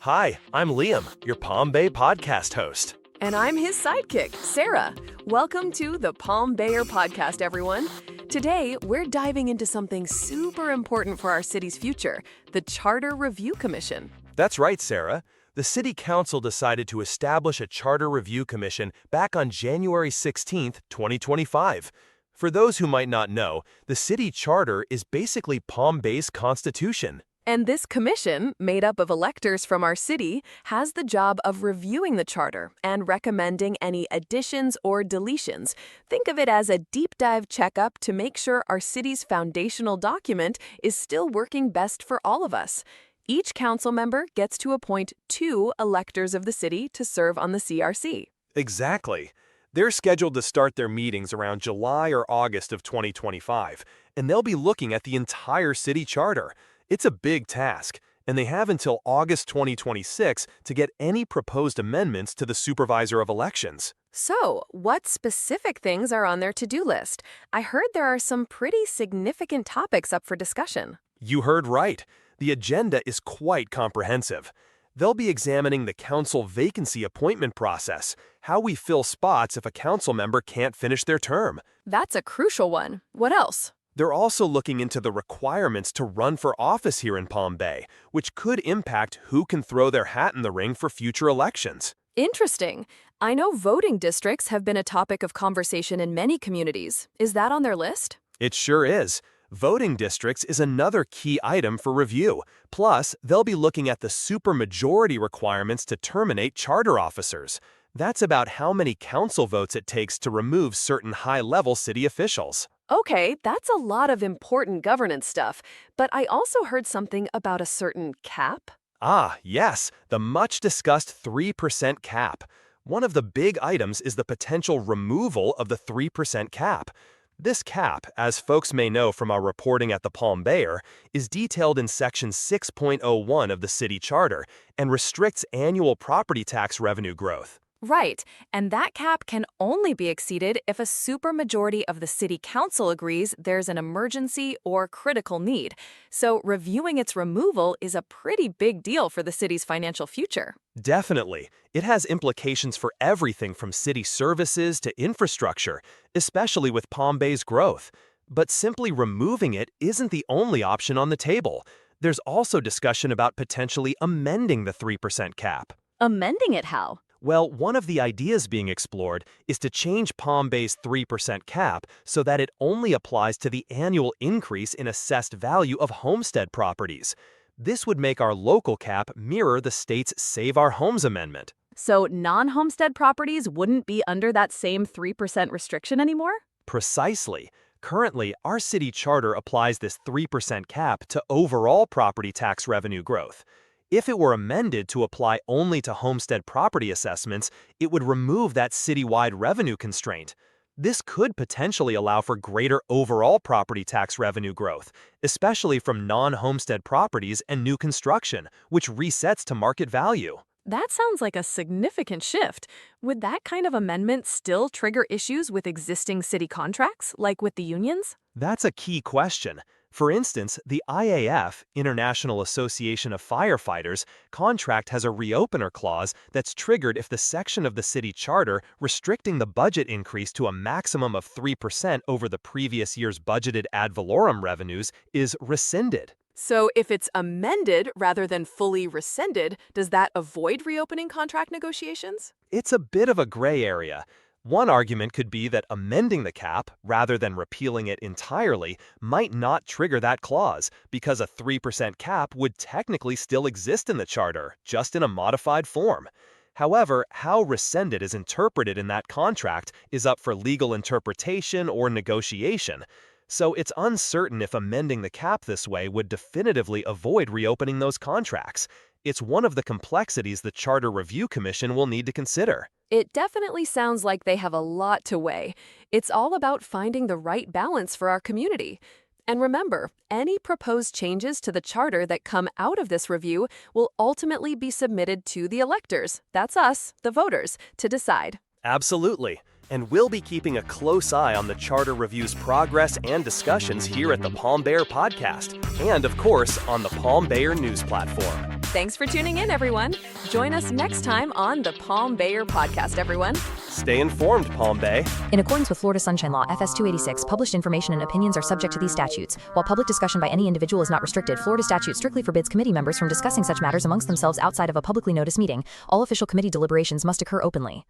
Hi, I'm Liam, your Palm Bay podcast host. And I'm his sidekick, Sarah. Welcome to the Palm Bayer podcast, everyone. Today, we're diving into something super important for our city's future, the Charter Review Commission. That's right, Sarah. The City Council decided to establish a Charter Review Commission back on January 16, 2025. For those who might not know, the city charter is basically Palm Bay's constitution. And this commission, made up of electors from our city, has the job of reviewing the charter and recommending any additions or deletions. Think of it as a deep dive checkup to make sure our city's foundational document is still working best for all of us. Each council member gets to appoint 2 electors of the city to serve on the CRC. Exactly. They're scheduled to start their meetings around July or August of 2025, and they'll be looking at the entire city charter. It's a big task, and they have until August 2026 to get any proposed amendments to the Supervisor of Elections. So, what specific things are on their to-do list? I heard there are some pretty significant topics up for discussion. You heard right. The agenda is quite comprehensive. They'll be examining the council vacancy appointment process, how we fill spots if a council member can't finish their term. That's a crucial one. What else? They're also looking into the requirements to run for office here in Palm Bay, which could impact who can throw their hat in the ring for future elections. Interesting. I know voting districts have been a topic of conversation in many communities. Is that on their list? It sure is. Voting districts is another key item for review. Plus, they'll be looking at the supermajority requirements to terminate charter officers. That's about how many council votes it takes to remove certain high-level city officials. Okay, that's a lot of important governance stuff, but I also heard something about a certain cap. Ah, yes, the much-discussed 3% cap. One of the big items is the potential removal of the 3% cap. This cap, as folks may know from our reporting at the Palm Bayer, is detailed in Section 6.01 of the City Charter and restricts annual property tax revenue growth. Right, and that cap can only be exceeded if a supermajority of the city council agrees there's an emergency or critical need. So reviewing its removal is a pretty big deal for the city's financial future. Definitely. It has implications for everything from city services to infrastructure, especially with Palm Bay's growth. But simply removing it isn't the only option on the table. There's also discussion about potentially amending the 3% cap. Amending it how? Well, one of the ideas being explored is to change Palm Bay's 3% cap so that it only applies to the annual increase in assessed value of homestead properties. This would make our local cap mirror the state's Save Our Homes amendment. So non-homestead properties wouldn't be under that same 3% restriction anymore? Precisely. Currently, our city charter applies this 3% cap to overall property tax revenue growth. If it were amended to apply only to homestead property assessments, it would remove that citywide revenue constraint. This could potentially allow for greater overall property tax revenue growth, especially from non-homestead properties and new construction, which resets to market value. That sounds like a significant shift. Would that kind of amendment still trigger issues with existing city contracts, like with the unions? That's a key question. For instance, the IAF, International Association of Firefighters, contract has a reopener clause that's triggered if the section of the city charter restricting the budget increase to a maximum of 3% over the previous year's budgeted ad valorem revenues is rescinded. So if it's amended rather than fully rescinded, does that avoid reopening contract negotiations? It's a bit of a gray area. One argument could be that amending the cap, rather than repealing it entirely, might not trigger that clause, because a 3% cap would technically still exist in the charter, just in a modified form. However, how rescinded is interpreted in that contract is up for legal interpretation or negotiation. So it's uncertain if amending the cap this way would definitively avoid reopening those contracts. It's one of the complexities the Charter Review Commission will need to consider. It definitely sounds like they have a lot to weigh. It's all about finding the right balance for our community. And remember, any proposed changes to the charter that come out of this review will ultimately be submitted to the electors, that's us, the voters, to decide. Absolutely. And we'll be keeping a close eye on the Charter Review's progress and discussions here at the Palm Bayer Podcast, and of course, on the Palm Bayer News platform. Thanks for tuning in, everyone. Join us next time on the Palm Bayer Podcast, everyone. Stay informed, Palm Bay. In accordance with Florida Sunshine Law, FS 286, published information and opinions are subject to these statutes. While public discussion by any individual is not restricted, Florida statute strictly forbids committee members from discussing such matters amongst themselves outside of a publicly noticed meeting. All official committee deliberations must occur openly.